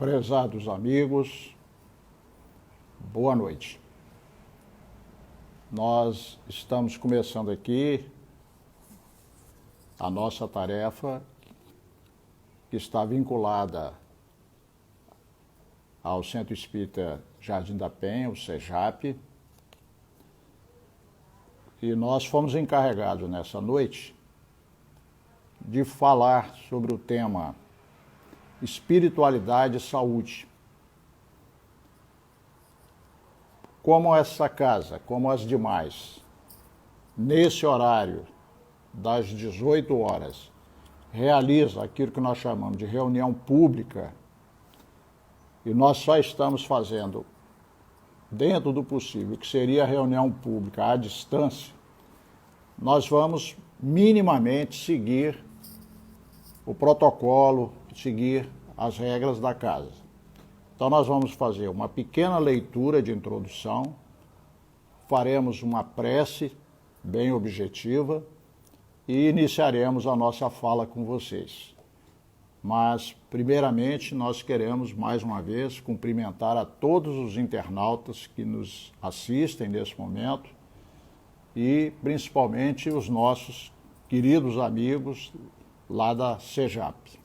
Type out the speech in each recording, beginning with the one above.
Prezados amigos, boa noite. Nós estamos começando aqui a nossa tarefa que está vinculada ao Centro Espírita Jardim da Penha, o CEJAP, e nós fomos encarregados nessa noite de falar sobre o tema espiritualidade e saúde. Como essa casa, como as demais, nesse horário das 18 horas, realiza aquilo que nós chamamos de reunião pública, e nós só estamos fazendo, dentro do possível, que seria a reunião pública à distância, nós vamos minimamente seguir o protocolo, seguir as regras da casa. Então nós vamos fazer uma pequena leitura de introdução, faremos uma prece bem objetiva e iniciaremos a nossa fala com vocês. Mas, primeiramente, nós queremos, mais uma vez, cumprimentar a todos os internautas que nos assistem nesse momento e, principalmente, os nossos queridos amigos lá da CEJAP.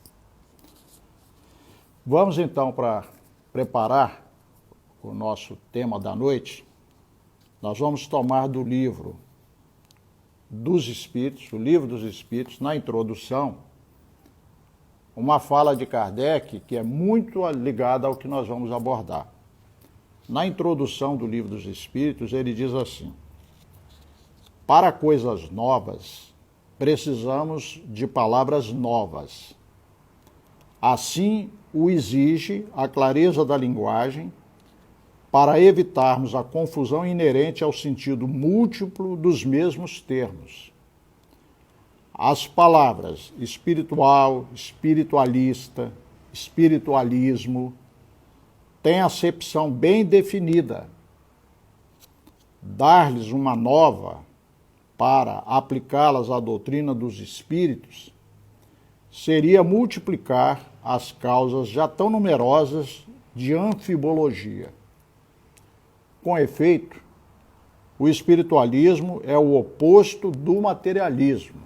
Vamos, então, para preparar o nosso tema da noite, nós vamos tomar do livro dos Espíritos, o Livro dos Espíritos, na introdução, uma fala de Kardec que é muito ligada ao que nós vamos abordar. Na introdução do Livro dos Espíritos, ele diz assim: para coisas novas, precisamos de palavras novas. Assim o exige a clareza da linguagem para evitarmos a confusão inerente ao sentido múltiplo dos mesmos termos. As palavras espiritual, espiritualista, espiritualismo têm acepção bem definida. Dar-lhes uma nova para aplicá-las à doutrina dos espíritos seria multiplicar as causas já tão numerosas de anfibologia. Com efeito, o espiritualismo é o oposto do materialismo.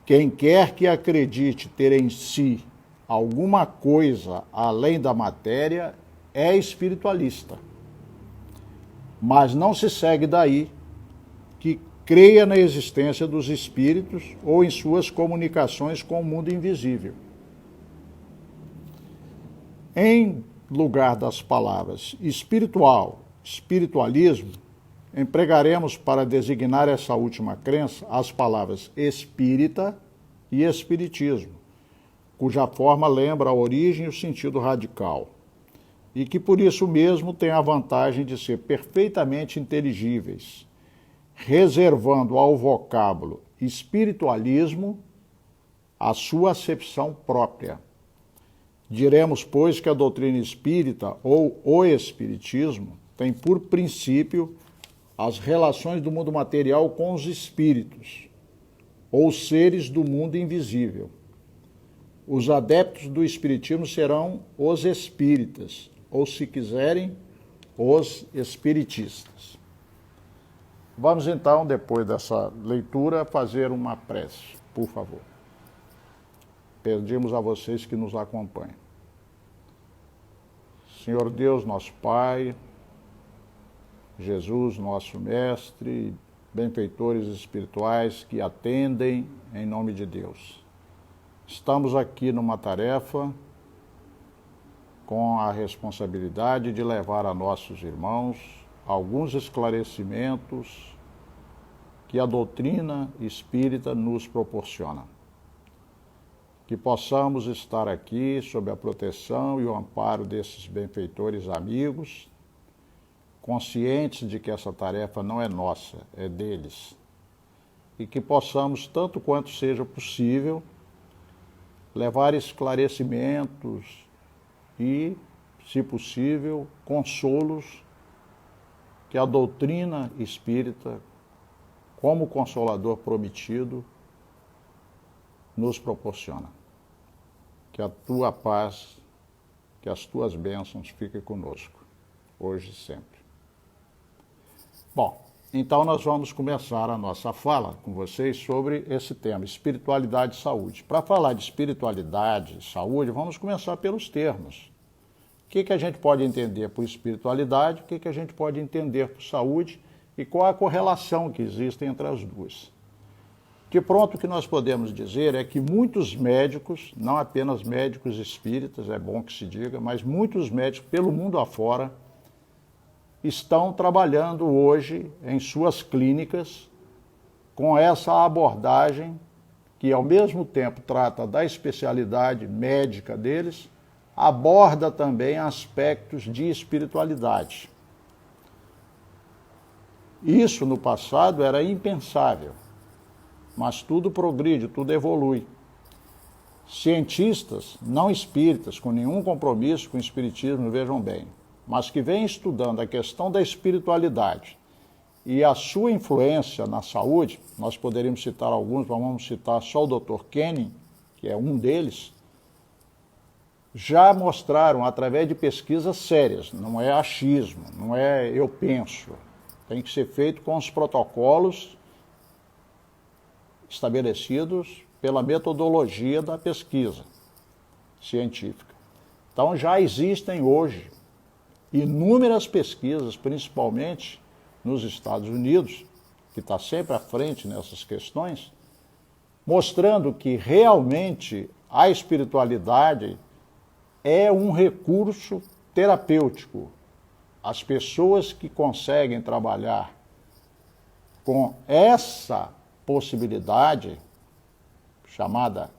Quem quer que acredite ter em si alguma coisa além da matéria é espiritualista. Mas não se segue daí que creia na existência dos espíritos ou em suas comunicações com o mundo invisível. Em lugar das palavras espiritual, espiritualismo, empregaremos para designar essa última crença as palavras espírita e espiritismo, cuja forma lembra a origem e o sentido radical, e que por isso mesmo tem a vantagem de ser perfeitamente inteligíveis, reservando ao vocábulo espiritualismo a sua acepção própria. Diremos, pois, que a doutrina espírita ou o espiritismo tem por princípio as relações do mundo material com os espíritos, ou seres do mundo invisível. Os adeptos do espiritismo serão os espíritas, ou, se quiserem, os espiritistas. Vamos, então, depois dessa leitura, fazer uma prece, por favor. Pedimos a vocês que nos acompanhem. Senhor Deus, nosso Pai, Jesus, nosso Mestre, benfeitores espirituais que atendem em nome de Deus. Estamos aqui numa tarefa com a responsabilidade de levar a nossos irmãos alguns esclarecimentos que a doutrina espírita nos proporciona. Que possamos estar aqui sob a proteção e o amparo desses benfeitores amigos, conscientes de que essa tarefa não é nossa, é deles. E que possamos, tanto quanto seja possível, levar esclarecimentos e, se possível, consolos que a doutrina espírita, como consolador prometido, nos proporciona. Que a tua paz Que as tuas bênçãos fiquem conosco, hoje e sempre. Bom, então nós vamos começar a nossa fala com vocês sobre esse tema, espiritualidade e saúde. Para falar de espiritualidade e saúde, vamos começar pelos termos. O que a gente pode entender por espiritualidade, o que a gente pode entender por saúde e qual a correlação que existe entre as duas. De pronto, o que nós podemos dizer é que muitos médicos, não apenas médicos espíritas, é bom que se diga, mas muitos médicos pelo mundo afora estão trabalhando hoje em suas clínicas com essa abordagem que, ao mesmo tempo, trata da especialidade médica deles, aborda também aspectos de espiritualidade. Isso, no passado, era impensável. Mas tudo progride, tudo evolui. Cientistas não espíritas, com nenhum compromisso com o espiritismo, vejam bem, mas que vêm estudando a questão da espiritualidade e a sua influência na saúde, nós poderíamos citar alguns, mas vamos citar só o Dr. Kenning, que é um deles, já mostraram através de pesquisas sérias, não é achismo, não é eu penso, tem que ser feito com os protocolos estabelecidos pela metodologia da pesquisa científica. Então já existem hoje inúmeras pesquisas, principalmente nos Estados Unidos, que está sempre à frente nessas questões, mostrando que realmente a espiritualidade é um recurso terapêutico. As pessoas que conseguem trabalhar com essa possibilidade, chamada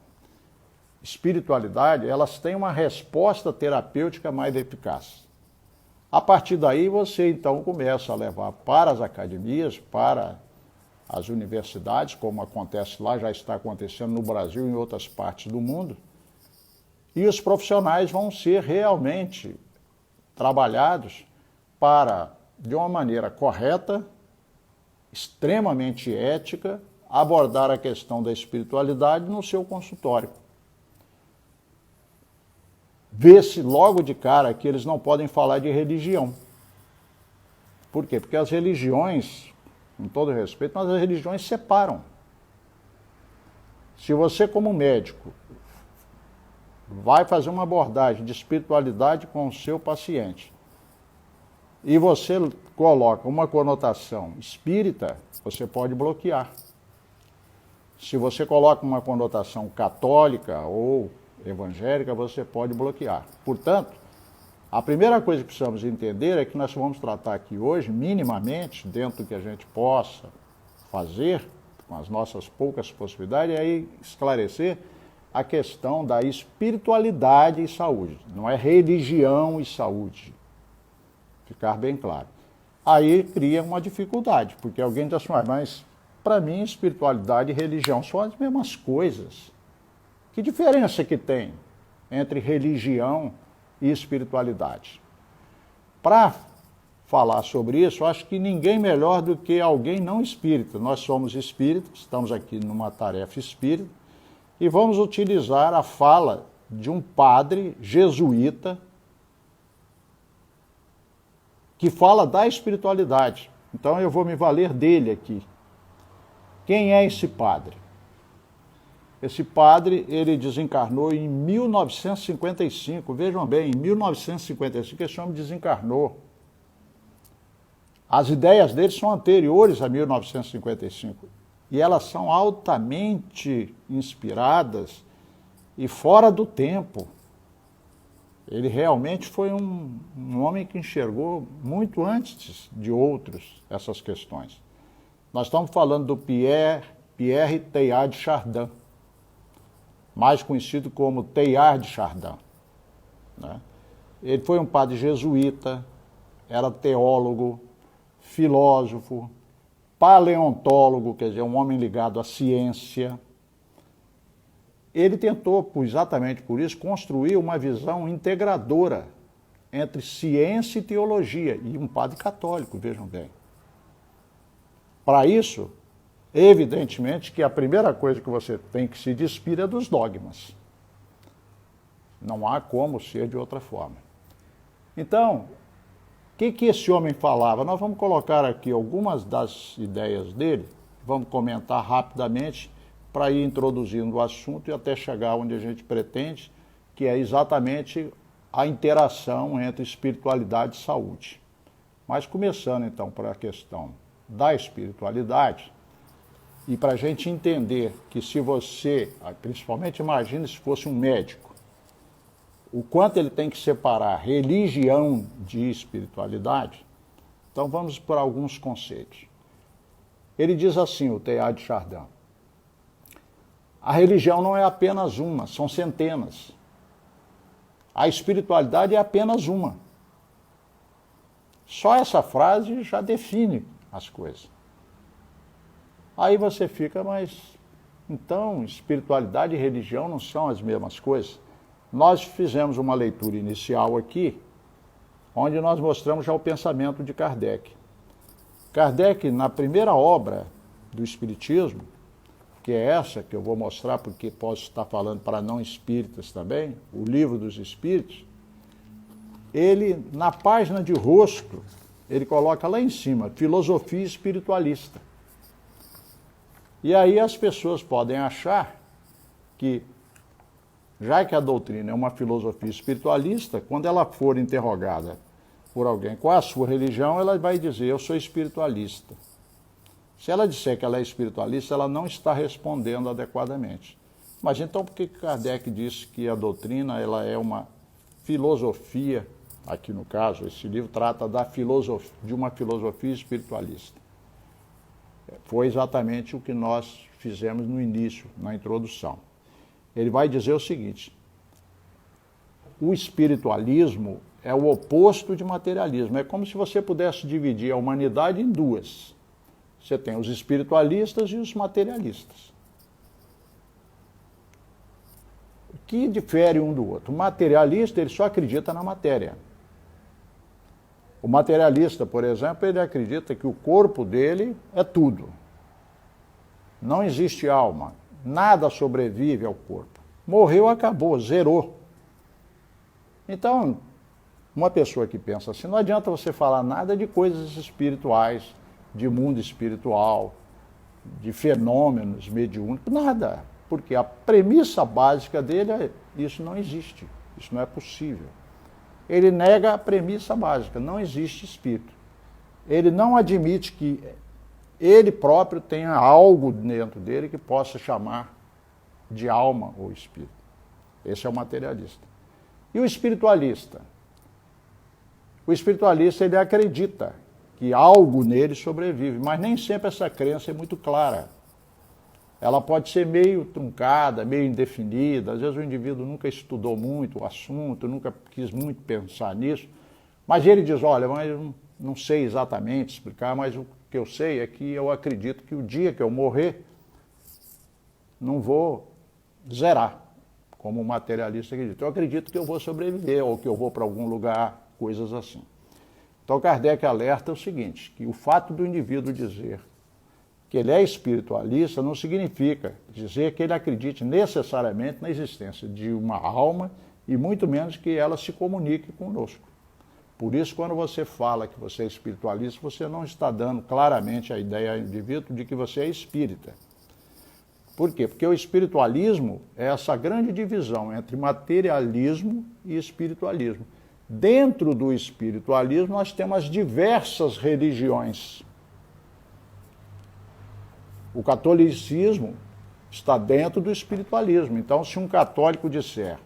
espiritualidade, elas têm uma resposta terapêutica mais eficaz. A partir daí, você então começa a levar para as academias, para as universidades, como acontece lá, já está acontecendo no Brasil e em outras partes do mundo, e os profissionais vão ser realmente trabalhados para, de uma maneira correta, extremamente ética, abordar a questão da espiritualidade no seu consultório. Vê-se logo de cara que eles não podem falar de religião. Por quê? Porque as religiões, com todo respeito, mas as religiões separam. Se você, como médico, vai fazer uma abordagem de espiritualidade com o seu paciente e você coloca uma conotação espírita, você pode bloquear. Se você coloca uma conotação católica ou evangélica, você pode bloquear. Portanto, a primeira coisa que precisamos entender é que nós vamos tratar aqui hoje, minimamente, dentro do que a gente possa fazer, com as nossas poucas possibilidades, é aí esclarecer a questão da espiritualidade e saúde. Não é religião e saúde. Ficar bem claro. Aí cria uma dificuldade, porque alguém diz assim, mas para mim espiritualidade e religião são as mesmas coisas. Que diferença que tem entre religião e espiritualidade? Para falar sobre isso, acho que ninguém melhor do que alguém não espírita. Nós somos espíritas, estamos aqui numa tarefa espírita, e vamos utilizar a fala de um padre jesuíta que fala da espiritualidade. Então eu vou me valer dele aqui. Quem é esse padre? Esse padre, ele desencarnou em 1955. Vejam bem, em 1955 esse homem desencarnou. As ideias dele são anteriores a 1955. E elas são altamente inspiradas e fora do tempo. Ele realmente foi um homem que enxergou muito antes de outros essas questões. Nós estamos falando do Pierre Teilhard de Chardin, mais conhecido como Teilhard de Chardin, né? Ele foi um padre jesuíta, era teólogo, filósofo, paleontólogo, quer dizer, um homem ligado à ciência. Ele tentou, exatamente por isso, construir uma visão integradora entre ciência e teologia, e um padre católico, vejam bem. Para isso, evidentemente que a primeira coisa que você tem que se despir é dos dogmas. Não há como ser de outra forma. Então, o que esse homem falava? Nós vamos colocar aqui algumas das ideias dele, vamos comentar rapidamente para ir introduzindo o assunto e até chegar onde a gente pretende, que é exatamente a interação entre espiritualidade e saúde. Mas começando então para a questão da espiritualidade, e para a gente entender que se você, principalmente imagine se fosse um médico, o quanto ele tem que separar religião de espiritualidade, então vamos para alguns conceitos. Ele diz assim, o Teilhard de Chardin, a religião não é apenas uma, são centenas. A espiritualidade é apenas uma. Só essa frase já define as coisas. Aí você fica, mas então espiritualidade e religião não são as mesmas coisas? Nós fizemos uma leitura inicial aqui, onde nós mostramos já o pensamento de Kardec. Kardec, na primeira obra do Espiritismo, que é essa que eu vou mostrar porque posso estar falando para não espíritas também, o Livro dos Espíritos, ele, na página de rosto, ele coloca lá em cima, filosofia espiritualista. E aí as pessoas podem achar que, já que a doutrina é uma filosofia espiritualista, quando ela for interrogada por alguém qual é a sua religião, ela vai dizer, eu sou espiritualista. Se ela disser que ela é espiritualista, ela não está respondendo adequadamente. Mas então por que Kardec disse que a doutrina ela é uma filosofia, aqui no caso, esse livro trata de uma filosofia espiritualista? Foi exatamente o que nós fizemos no início, na introdução. Ele vai dizer o seguinte, o espiritualismo é o oposto de materialismo. É como se você pudesse dividir a humanidade em duas. Você tem os espiritualistas e os materialistas. O que difere um do outro? O materialista, ele só acredita na matéria. O materialista, por exemplo, ele acredita que o corpo dele é tudo. Não existe alma. Nada sobrevive ao corpo. Morreu, acabou, zerou. Então, uma pessoa que pensa assim, não adianta você falar nada de coisas espirituais, de mundo espiritual, de fenômenos mediúnicos, nada. Porque a premissa básica dele é isso não existe, isso não é possível. Ele nega a premissa básica, não existe espírito. Ele não admite que ele próprio tenha algo dentro dele que possa chamar de alma ou espírito. Esse é o materialista. E o espiritualista? O espiritualista, ele acredita que algo nele sobrevive, mas nem sempre essa crença é muito clara. Ela pode ser meio truncada, meio indefinida, às vezes o indivíduo nunca estudou muito o assunto, nunca quis muito pensar nisso, mas ele diz, olha, mas eu não sei exatamente explicar, mas o que eu sei é que eu acredito que o dia que eu morrer, não vou zerar, como o materialista acredita. Eu acredito que eu vou sobreviver, ou que eu vou para algum lugar, coisas assim. Então Kardec alerta o seguinte, que o fato do indivíduo dizer que ele é espiritualista não significa dizer que ele acredite necessariamente na existência de uma alma e muito menos que ela se comunique conosco. Por isso, quando você fala que você é espiritualista, você não está dando claramente a ideia ao indivíduo de que você é espírita. Por quê? Porque o espiritualismo é essa grande divisão entre materialismo e espiritualismo. Dentro do espiritualismo, nós temos as diversas religiões. O catolicismo está dentro do espiritualismo. Então, se um católico disser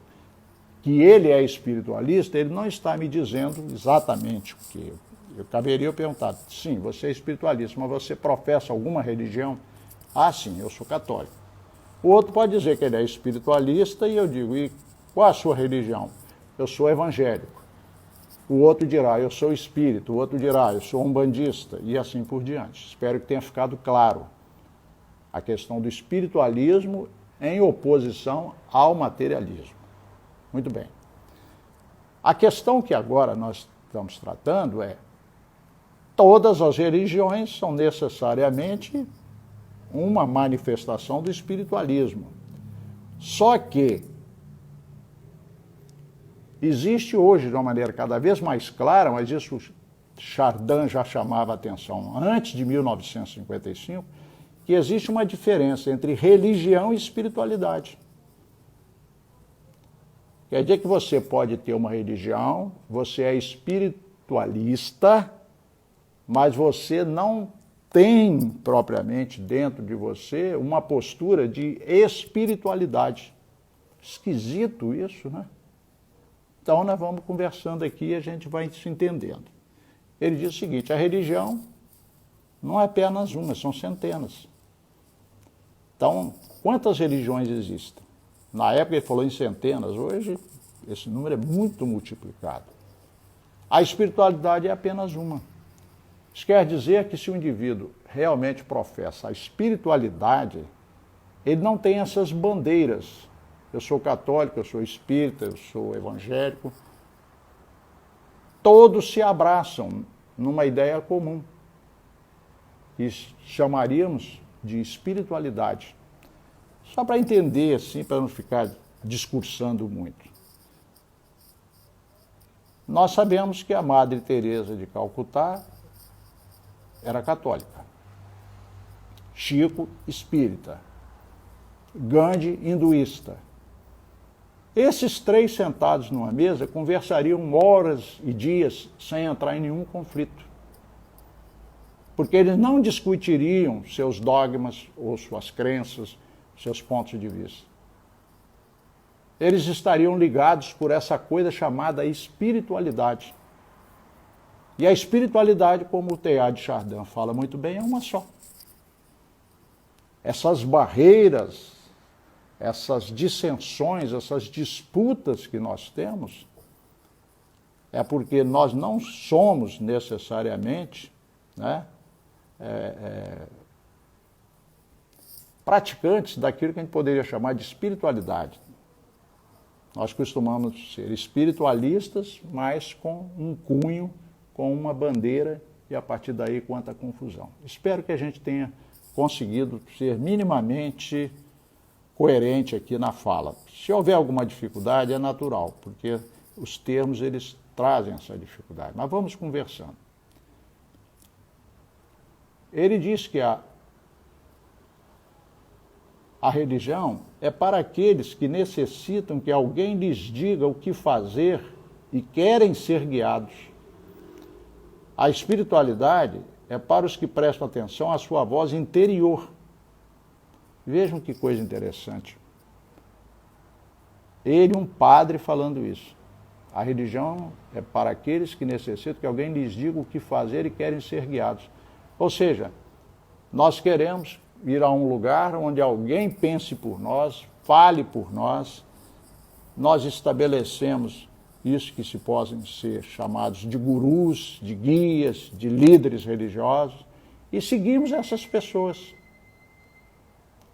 que ele é espiritualista, ele não está me dizendo exatamente o que eu caberia eu perguntar. Sim, você é espiritualista, mas você professa alguma religião? Ah, sim, eu sou católico. O outro pode dizer que ele é espiritualista e eu digo, e qual a sua religião? Eu sou evangélico. O outro dirá, eu sou espírita. O outro dirá, eu sou umbandista. E assim por diante. Espero que tenha ficado claro a questão do espiritualismo em oposição ao materialismo. Muito bem. A questão que agora nós estamos tratando é, todas as religiões são necessariamente uma manifestação do espiritualismo. Só que Existe hoje, de uma maneira cada vez mais clara, mas isso Chardin já chamava a atenção antes de 1955, que existe uma diferença entre religião e espiritualidade. Quer dizer que você pode ter uma religião, você é espiritualista, mas você não tem propriamente dentro de você uma postura de espiritualidade. Esquisito isso, né? Então nós vamos conversando aqui e a gente vai se entendendo. Ele diz o seguinte: a religião não é apenas uma, são centenas. Então, quantas religiões existem? Na época ele falou em centenas, hoje esse número é muito multiplicado. A espiritualidade é apenas uma. Isso quer dizer que se o indivíduo realmente professa a espiritualidade, ele não tem essas bandeiras. Eu sou católico, eu sou espírita, eu sou evangélico. Todos se abraçam numa ideia comum, que chamaríamos de espiritualidade. Só para entender, assim, para não ficar discursando muito. Nós sabemos que a Madre Teresa de Calcutá era católica, Chico, espírita, Gandhi, hinduísta. Esses três sentados numa mesa conversariam horas e dias sem entrar em nenhum conflito. Porque eles não discutiriam seus dogmas ou suas crenças, seus pontos de vista. Eles estariam ligados por essa coisa chamada espiritualidade. E a espiritualidade, como o Teilhard de Chardin fala muito bem, é uma só. Essas barreiras, essas dissensões, essas disputas que nós temos, é porque nós não somos necessariamente, né, praticantes daquilo que a gente poderia chamar de espiritualidade. Nós costumamos ser espiritualistas, mas com um cunho, com uma bandeira, e a partir daí quanta confusão. Espero que a gente tenha conseguido ser minimamente coerente aqui na fala. Se houver alguma dificuldade, é natural, porque os termos eles trazem essa dificuldade. Mas vamos conversando. Ele diz que a religião é para aqueles que necessitam que alguém lhes diga o que fazer e querem ser guiados. A espiritualidade é para os que prestam atenção à sua voz interior. Vejam que coisa interessante. Ele, um padre, falando isso. A religião é para aqueles que necessitam que alguém lhes diga o que fazer e querem ser guiados. Ou seja, nós queremos ir a um lugar onde alguém pense por nós, fale por nós. Nós estabelecemos isso que se podem ser chamados de gurus, de guias, de líderes religiosos, e seguimos essas pessoas.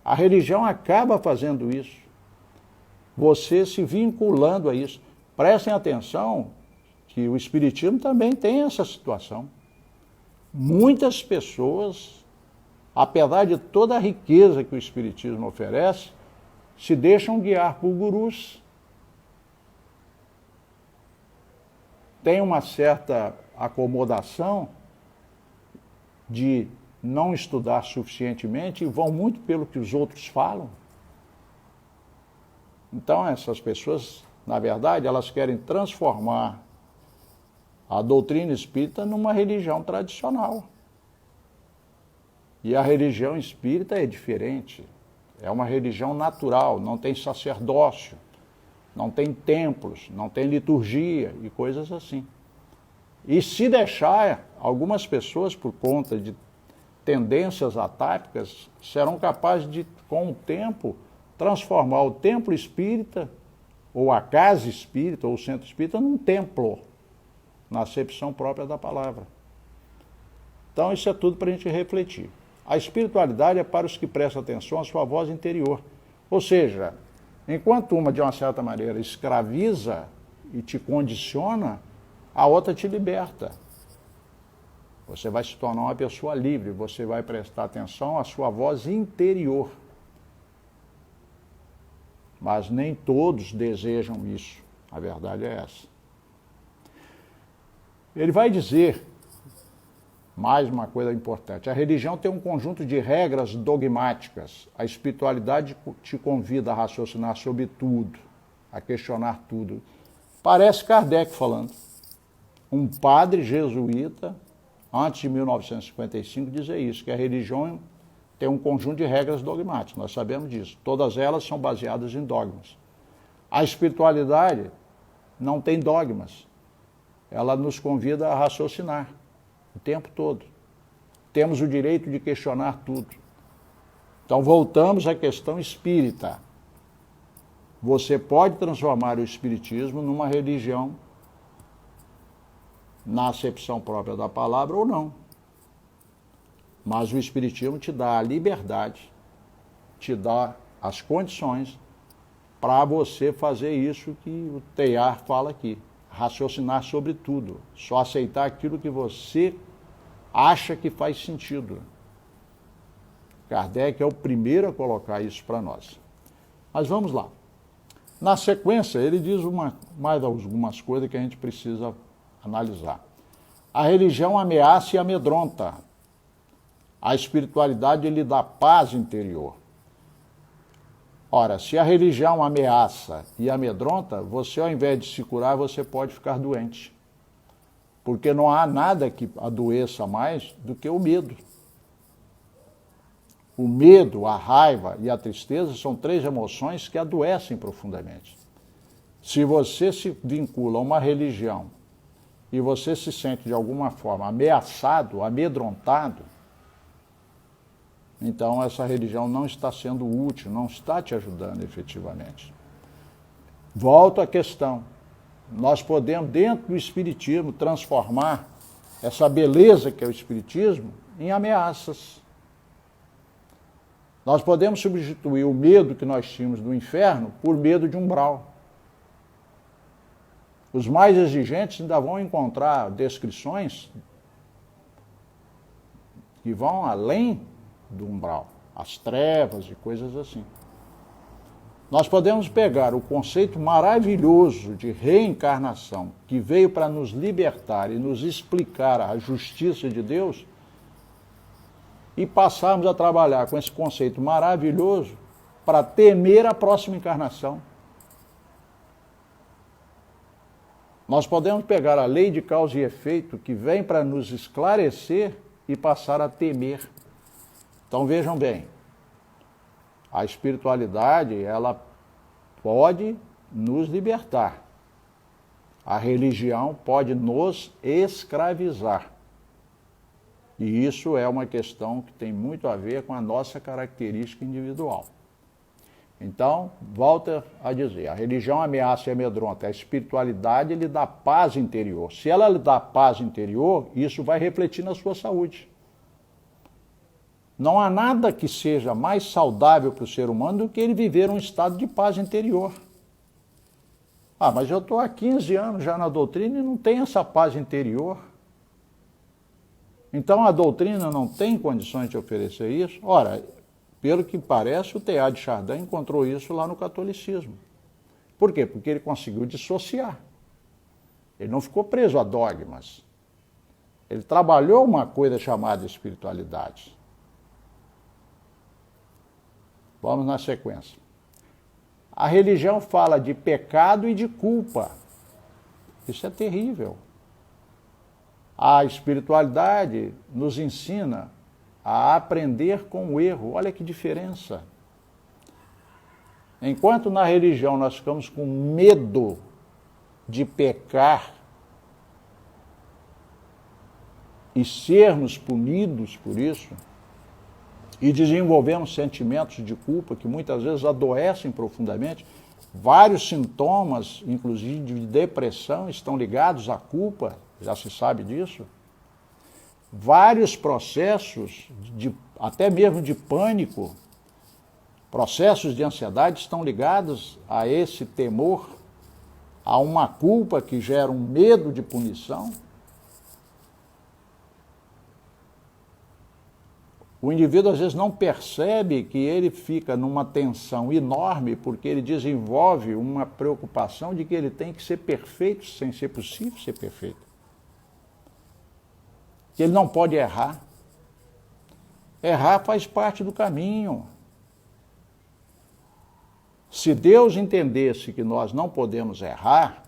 A religião acaba fazendo isso. Você se vinculando a isso. Prestem atenção que o Espiritismo também tem essa situação. Muitas pessoas, apesar de toda a riqueza que o Espiritismo oferece, se deixam guiar por gurus. Tem uma certa acomodação de não estudar suficientemente e vão muito pelo que os outros falam. Então essas pessoas, na verdade, elas querem transformar a doutrina espírita numa religião tradicional. E a religião espírita é diferente. É uma religião natural, não tem sacerdócio, não tem templos, não tem liturgia e coisas assim. E se deixar, algumas pessoas, por conta de tendências atápicas, serão capazes de, com o tempo, transformar o templo espírita, ou a casa espírita, ou o centro espírita, num templo, na acepção própria da palavra. Então isso é tudo para a gente refletir. A espiritualidade é para os que prestam atenção à sua voz interior. Ou seja, enquanto uma, de uma certa maneira, escraviza e te condiciona, a outra te liberta. Você vai se tornar uma pessoa livre, você vai prestar atenção à sua voz interior. Mas nem todos desejam isso. A verdade é essa. Ele vai dizer, mais uma coisa importante, a religião tem um conjunto de regras dogmáticas. A espiritualidade te convida a raciocinar sobre tudo, a questionar tudo. Parece Kardec falando. Um padre jesuíta, antes de 1955, dizia isso, que a religião tem um conjunto de regras dogmáticas, nós sabemos disso. Todas elas são baseadas em dogmas. A espiritualidade não tem dogmas. Ela nos convida a raciocinar o tempo todo. Temos o direito de questionar tudo. Então, voltamos à questão espírita. Você pode transformar o espiritismo numa religião na acepção própria da palavra ou não. Mas o espiritismo te dá a liberdade, te dá as condições para você fazer isso que o Teilhard fala aqui. Raciocinar sobre tudo. Só aceitar aquilo que você acha que faz sentido. Kardec é o primeiro a colocar isso para nós. Mas vamos lá. Na sequência, ele diz mais algumas coisas que a gente precisa analisar. A religião ameaça e amedronta. A espiritualidade lhe dá paz interior. Ora, se a religião ameaça e amedronta, você, ao invés de se curar, você pode ficar doente. Porque não há nada que adoeça mais do que o medo. O medo, a raiva e a tristeza são 3 emoções que adoecem profundamente. Se você se vincula a uma religião e você se sente de alguma forma ameaçado, amedrontado, então essa religião não está sendo útil, não está te ajudando efetivamente. Volto à questão. Nós podemos, dentro do espiritismo, transformar essa beleza que é o espiritismo em ameaças. Nós podemos substituir o medo que nós tínhamos do inferno por medo de umbral. Os mais exigentes ainda vão encontrar descrições que vão além do umbral, as trevas e coisas assim. Nós podemos pegar o conceito maravilhoso de reencarnação, que veio para nos libertar e nos explicar a justiça de Deus, e passarmos a trabalhar com esse conceito maravilhoso para temer a próxima encarnação. Nós podemos pegar a lei de causa e efeito, que vem para nos esclarecer, e passar a temer. Então vejam bem, a espiritualidade, ela pode nos libertar. A religião pode nos escravizar. E isso é uma questão que tem muito a ver com a nossa característica individual. Então, volta a dizer, a religião ameaça e amedronta, a espiritualidade lhe dá paz interior. Se ela lhe dá paz interior, isso vai refletir na sua saúde. Não há nada que seja mais saudável para o ser humano do que ele viver um estado de paz interior. Ah, mas eu estou há 15 anos já na doutrina e não tenho essa paz interior. Então a doutrina não tem condições de oferecer isso? Ora, pelo que parece, o Teilhard de Chardin encontrou isso lá no catolicismo. Por quê? Porque ele conseguiu dissociar. Ele não ficou preso a dogmas. Ele trabalhou uma coisa chamada espiritualidade. Vamos na sequência. A religião fala de pecado e de culpa. Isso é terrível. A espiritualidade nos ensina a aprender com o erro. Olha que diferença. Enquanto na religião nós ficamos com medo de pecar e sermos punidos por isso, e desenvolvemos sentimentos de culpa que muitas vezes adoecem profundamente, vários sintomas, inclusive de depressão, estão ligados à culpa, já se sabe disso. Vários processos, até mesmo de pânico, processos de ansiedade estão ligados a esse temor, a uma culpa que gera um medo de punição. O indivíduo às vezes não percebe que ele fica numa tensão enorme porque ele desenvolve uma preocupação de que ele tem que ser perfeito sem ser possível ser perfeito. Que ele não pode errar. Errar faz parte do caminho. Se Deus entendesse que nós não podemos errar,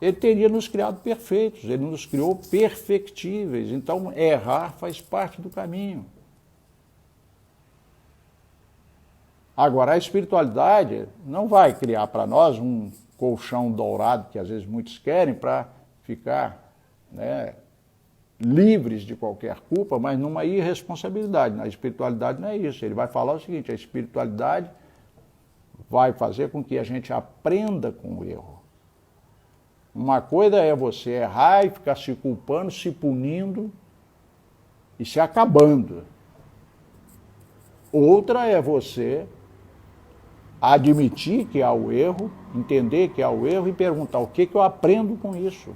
Ele teria nos criado perfeitos, Ele nos criou perfectíveis. Então, errar faz parte do caminho. Agora, a espiritualidade não vai criar para nós um colchão dourado, que às vezes muitos querem, para ficar, livres de qualquer culpa, mas numa irresponsabilidade. Na espiritualidade não é isso. Ele vai falar o seguinte: a espiritualidade vai fazer com que a gente aprenda com o erro. Uma coisa é você errar e ficar se culpando, se punindo e se acabando. Outra é você admitir que há o erro, entender que há o erro e perguntar: o que eu aprendo com isso?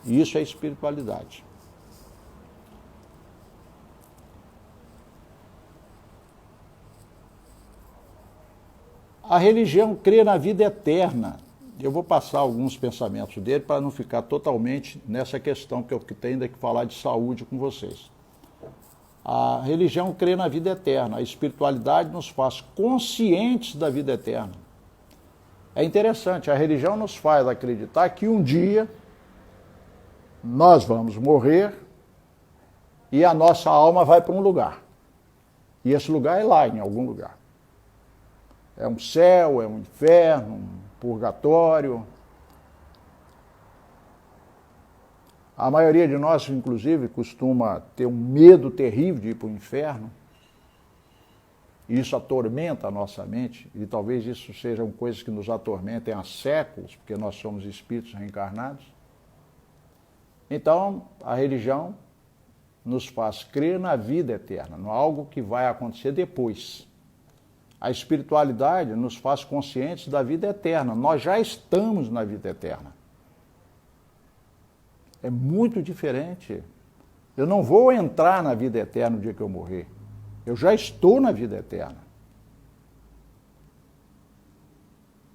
Isso é espiritualidade. A religião crê na vida eterna. Eu vou passar alguns pensamentos dele para não ficar totalmente nessa questão que eu tenho ainda que falar de saúde com vocês. A religião crê na vida eterna. A espiritualidade nos faz conscientes da vida eterna. É interessante, a religião nos faz acreditar que um dia nós vamos morrer e a nossa alma vai para um lugar. E esse lugar é lá, em algum lugar. É um céu, é um inferno, um purgatório. A maioria de nós, inclusive, costuma ter um medo terrível de ir para o inferno. Isso atormenta a nossa mente, e talvez isso sejam coisas que nos atormentem há séculos, porque nós somos espíritos reencarnados. Então, a religião nos faz crer na vida eterna, no algo que vai acontecer depois. A espiritualidade nos faz conscientes da vida eterna. Nós já estamos na vida eterna. É muito diferente. Eu não vou entrar na vida eterna no dia que eu morrer. Eu já estou na vida eterna.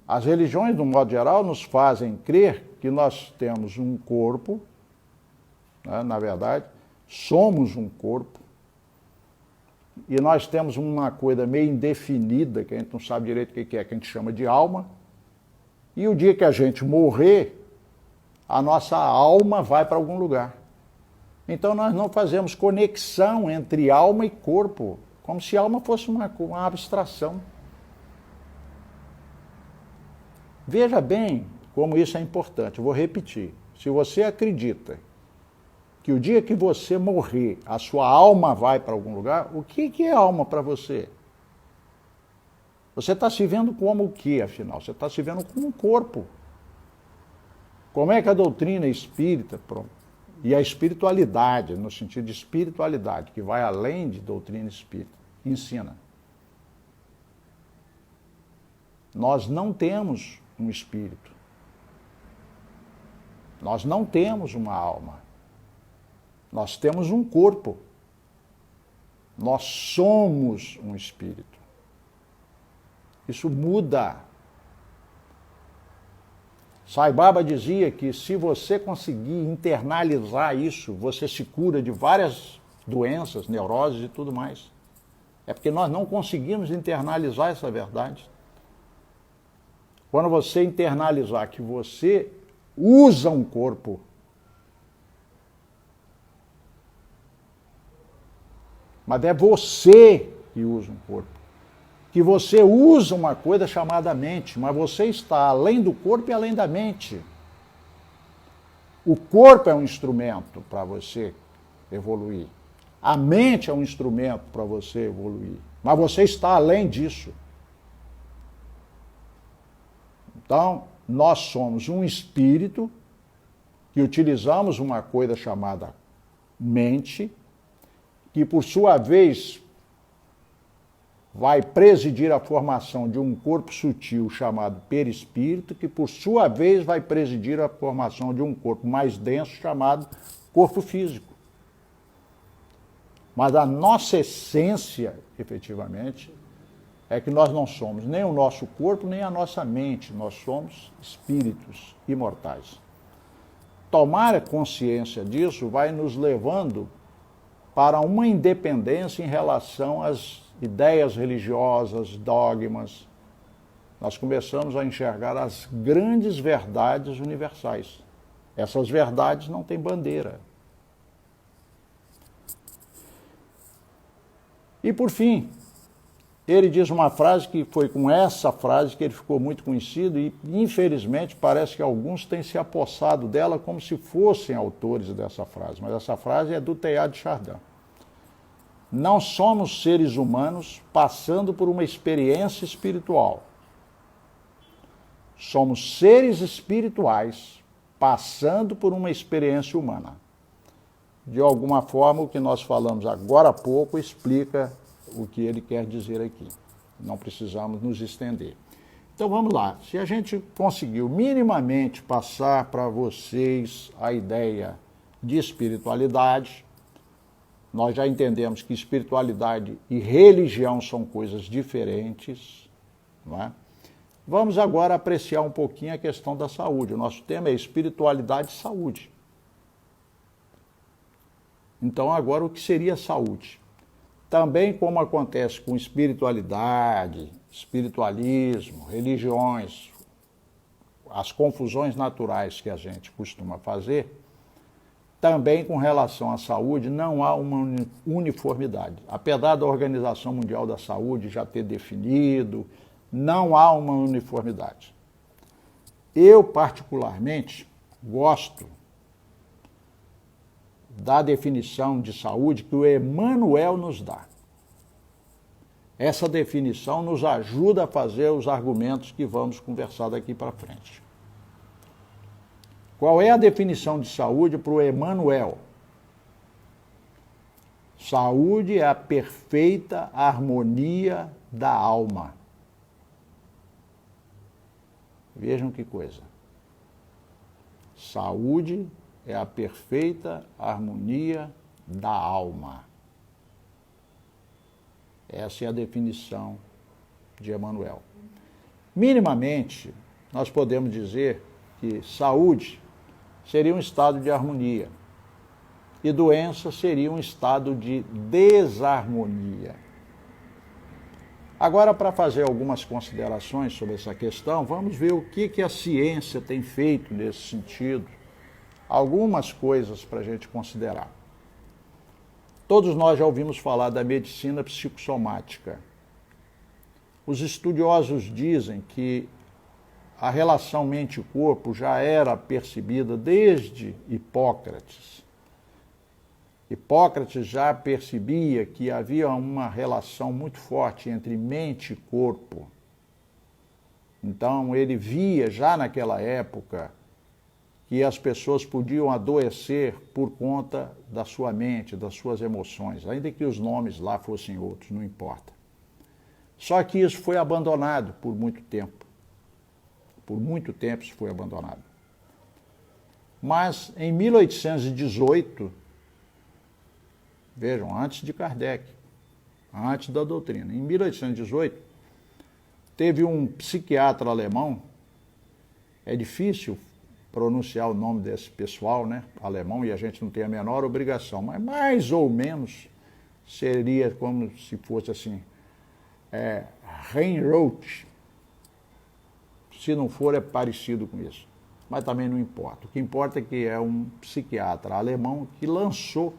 As religiões, de um modo geral, nos fazem crer que nós temos um corpo, na verdade, somos um corpo, e nós temos uma coisa meio indefinida, que a gente não sabe direito o que é, que a gente chama de alma, e o dia que a gente morrer, a nossa alma vai para algum lugar. Então nós não fazemos conexão entre alma e corpo, como se alma fosse uma abstração. Veja bem como isso é importante, eu vou repetir. Se você acredita que o dia que você morrer, a sua alma vai para algum lugar, o que é alma para você? Você está se vendo como o que, afinal? Você está se vendo como um corpo. Como é que a doutrina espírita, e a espiritualidade, no sentido de espiritualidade, que vai além de doutrina espírita, ensina? Nós não temos um espírito. Nós não temos uma alma. Nós temos um corpo. Nós somos um espírito. Isso muda. Sai Baba dizia que se você conseguir internalizar isso, você se cura de várias doenças, neuroses e tudo mais. É porque nós não conseguimos internalizar essa verdade. Quando você internalizar que você usa um corpo, mas é você que usa um corpo. Que você usa uma coisa chamada mente, mas você está além do corpo e além da mente. O corpo é um instrumento para você evoluir. A mente é um instrumento para você evoluir. Mas você está além disso. Então, nós somos um espírito que utilizamos uma coisa chamada mente, que por sua vez vai presidir a formação de um corpo sutil chamado perispírito, que por sua vez vai presidir a formação de um corpo mais denso chamado corpo físico. Mas a nossa essência, efetivamente, é que nós não somos nem o nosso corpo, nem a nossa mente. Nós somos espíritos imortais. Tomar consciência disso vai nos levando para uma independência em relação às ideias religiosas, dogmas. Nós começamos a enxergar as grandes verdades universais. Essas verdades não têm bandeira. E por fim, ele diz uma frase que foi com essa frase que ele ficou muito conhecido e, infelizmente, parece que alguns têm se apossado dela como se fossem autores dessa frase. Mas essa frase é do Teilhard de Chardin. Não somos seres humanos passando por uma experiência espiritual. Somos seres espirituais passando por uma experiência humana. De alguma forma, o que nós falamos agora há pouco explica o que ele quer dizer aqui. Não precisamos nos estender. Então vamos lá. Se a gente conseguiu minimamente passar para vocês a ideia de espiritualidade, nós já entendemos que espiritualidade e religião são coisas diferentes, não é? Vamos agora apreciar um pouquinho a questão da saúde. O nosso tema é espiritualidade e saúde. Então, agora, o que seria saúde? Também, como acontece com espiritualidade, espiritualismo, religiões, as confusões naturais que a gente costuma fazer, também com relação à saúde não há uma uniformidade. Apesar da Organização Mundial da Saúde já ter definido, não há uma uniformidade. Eu, particularmente, gosto da definição de saúde que o Emmanuel nos dá. Essa definição nos ajuda a fazer os argumentos que vamos conversar daqui para frente. Qual é a definição de saúde para o Emmanuel? Saúde é a perfeita harmonia da alma. Vejam que coisa. Saúde é a perfeita harmonia da alma. Essa é a definição de Emmanuel. Minimamente, nós podemos dizer que saúde seria um estado de harmonia e doença seria um estado de desarmonia. Agora, para fazer algumas considerações sobre essa questão, vamos ver o que a ciência tem feito nesse sentido. Algumas coisas para a gente considerar. Todos nós já ouvimos falar da medicina psicossomática. Os estudiosos dizem que a relação mente-corpo já era percebida desde Hipócrates. Hipócrates já percebia que havia uma relação muito forte entre mente e corpo. Então, ele via já naquela época que as pessoas podiam adoecer por conta da sua mente, das suas emoções, ainda que os nomes lá fossem outros, não importa. Só que isso foi abandonado por muito tempo. Por muito tempo isso foi abandonado. Mas em 1818, vejam, antes de Kardec, antes da doutrina, em 1818, teve um psiquiatra alemão, é difícil pronunciar o nome desse pessoal, né, alemão, e a gente não tem a menor obrigação, mas mais ou menos seria como se fosse assim, Reinroth. Se não for, é parecido com isso. Mas também não importa. O que importa é que é um psiquiatra alemão que lançou,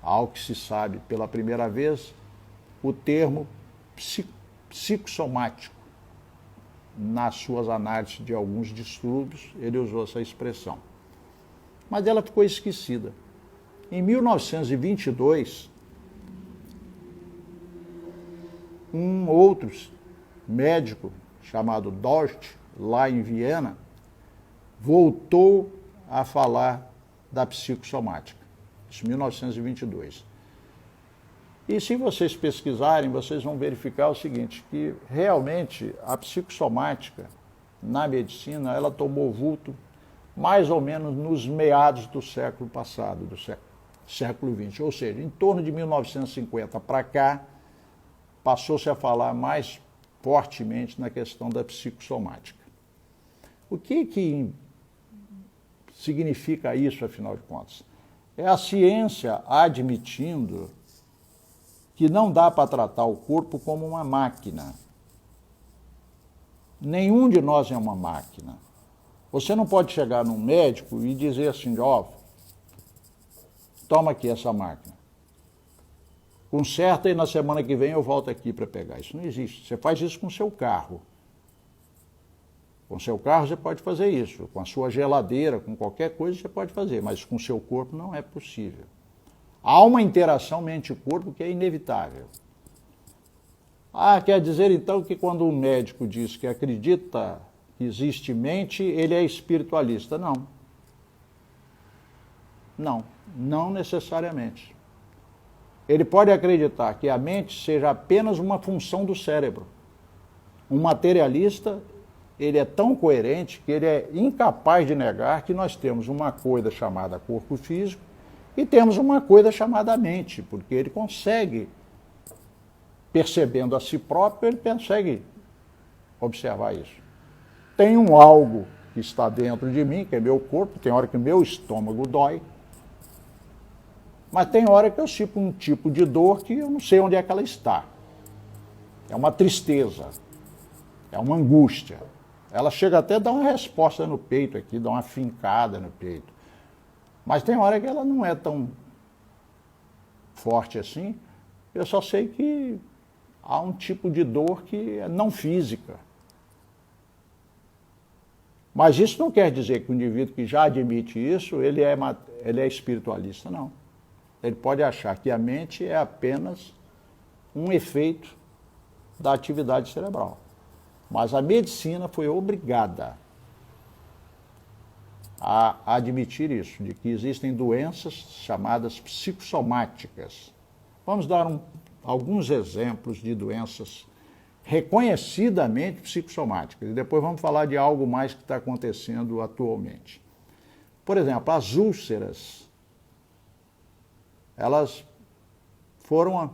ao que se sabe pela primeira vez, o termo psicossomático. Nas suas análises de alguns distúrbios, ele usou essa expressão. Mas ela ficou esquecida. Em 1922, um outro médico chamado Dort, lá em Viena, voltou a falar da psicossomática. Isso em 1922. E se vocês pesquisarem, vocês vão verificar o seguinte, que realmente a psicossomática na medicina, ela tomou vulto mais ou menos nos meados do século passado, do século XX. Ou seja, em torno de 1950 para cá, passou-se a falar mais fortemente na questão da psicossomática. O que significa isso, afinal de contas? É a ciência admitindo que não dá para tratar o corpo como uma máquina. Nenhum de nós é uma máquina. Você não pode chegar num médico e dizer assim, ó, toma aqui essa máquina. Conserta e na semana que vem eu volto aqui para pegar. Isso não existe. Você faz isso com o seu carro. Com o seu carro você pode fazer isso. Com a sua geladeira, com qualquer coisa você pode fazer. Mas com o seu corpo não é possível. Há uma interação mente-corpo que é inevitável. Quer dizer então que quando um médico diz que acredita que existe mente, ele é espiritualista? Não. Não necessariamente. Ele pode acreditar que a mente seja apenas uma função do cérebro. Um materialista, ele é tão coerente que ele é incapaz de negar que nós temos uma coisa chamada corpo físico e temos uma coisa chamada mente, porque ele consegue, percebendo a si próprio, ele consegue observar isso. Tem um algo que está dentro de mim, que é meu corpo, tem hora que meu estômago dói, mas tem hora que eu sinto um tipo de dor que eu não sei onde é que ela está. É uma tristeza, é uma angústia. Ela chega até a dar uma resposta no peito aqui, dá uma fincada no peito. Mas tem hora que ela não é tão forte assim. Eu só sei que há um tipo de dor que é não física. Mas isso não quer dizer que o indivíduo que já admite isso, ele é espiritualista, não. Ele pode achar que a mente é apenas um efeito da atividade cerebral. Mas a medicina foi obrigada a admitir isso, de que existem doenças chamadas psicossomáticas. Vamos dar alguns exemplos de doenças reconhecidamente psicossomáticas. E depois vamos falar de algo mais que está acontecendo atualmente. Por exemplo, as úlceras. Elas foram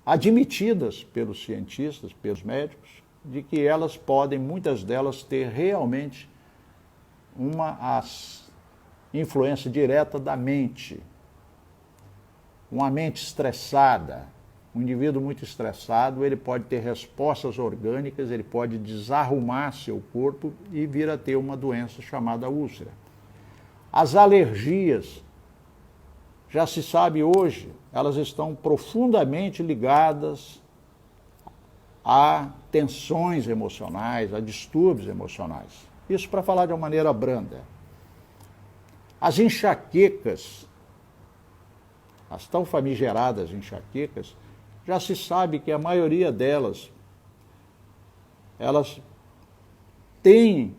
admitidas pelos cientistas, pelos médicos, de que elas podem, muitas delas, ter realmente uma influência direta da mente. Uma mente estressada, um indivíduo muito estressado, ele pode ter respostas orgânicas, ele pode desarrumar seu corpo e vir a ter uma doença chamada úlcera. As alergias, já se sabe hoje, elas estão profundamente ligadas a tensões emocionais, a distúrbios emocionais. Isso para falar de uma maneira branda. As enxaquecas, as tão famigeradas enxaquecas, já se sabe que a maioria delas, elas têm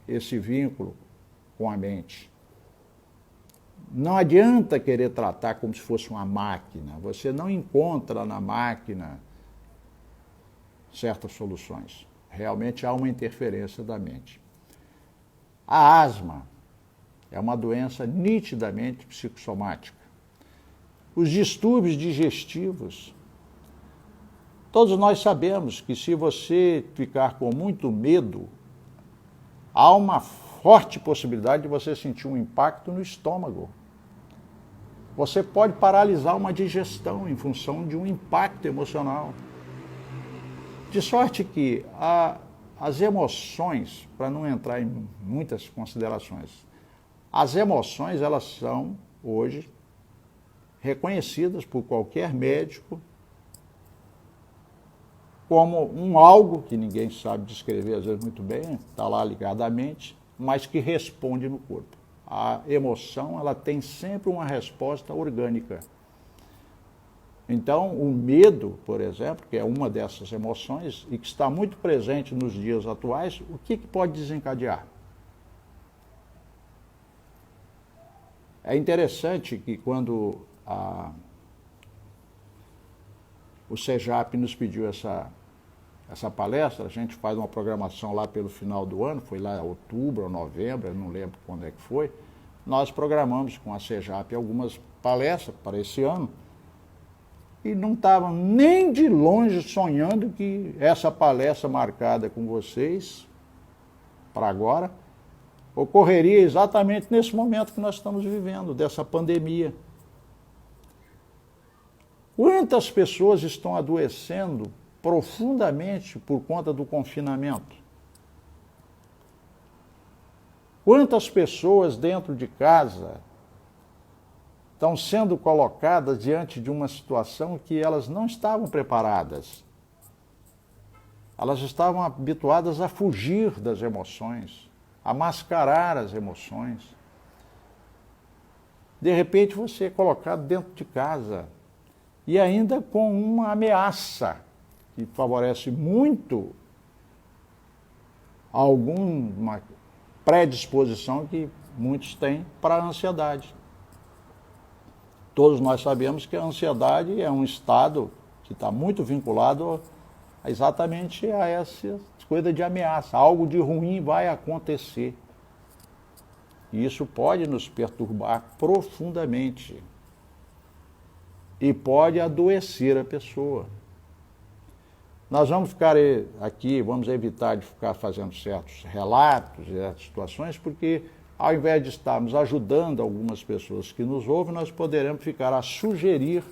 esse vínculo com a mente. Não adianta querer tratar como se fosse uma máquina. Você não encontra na máquina certas soluções. Realmente há uma interferência da mente. A asma é uma doença nitidamente psicossomática. Os distúrbios digestivos. Todos nós sabemos que se você ficar com muito medo, há uma forte possibilidade de você sentir um impacto no estômago. Você pode paralisar uma digestão em função de um impacto emocional. De sorte que as emoções, para não entrar em muitas considerações, as emoções, elas são, hoje, reconhecidas por qualquer médico como um algo que ninguém sabe descrever, às vezes, muito bem, está lá ligado à mente, mas que responde no corpo. A emoção, ela tem sempre uma resposta orgânica. Então, o medo, por exemplo, que é uma dessas emoções e que está muito presente nos dias atuais, o que pode desencadear? É interessante que quando o CEJAP nos pediu essa palestra, a gente faz uma programação lá pelo final do ano, foi lá em outubro ou novembro, eu não lembro quando é que foi, nós programamos com a CEJAP algumas palestras para esse ano e não estavam nem de longe sonhando que essa palestra marcada com vocês, para agora, ocorreria exatamente nesse momento que nós estamos vivendo, dessa pandemia. Quantas pessoas estão adoecendo profundamente por conta do confinamento? Quantas pessoas dentro de casa estão sendo colocadas diante de uma situação que elas não estavam preparadas? Elas estavam habituadas a fugir das emoções, a mascarar as emoções. De repente você é colocado dentro de casa e ainda com uma ameaça que favorece muito alguma predisposição que muitos têm para a ansiedade. Todos nós sabemos que a ansiedade é um estado que está muito vinculado exatamente a essa coisa de ameaça. Algo de ruim vai acontecer. E isso pode nos perturbar profundamente. E pode adoecer a pessoa. Nós vamos ficar aqui, vamos evitar de ficar fazendo certos relatos, certas situações, porque ao invés de estarmos ajudando algumas pessoas que nos ouvem, nós poderemos ficar a sugerir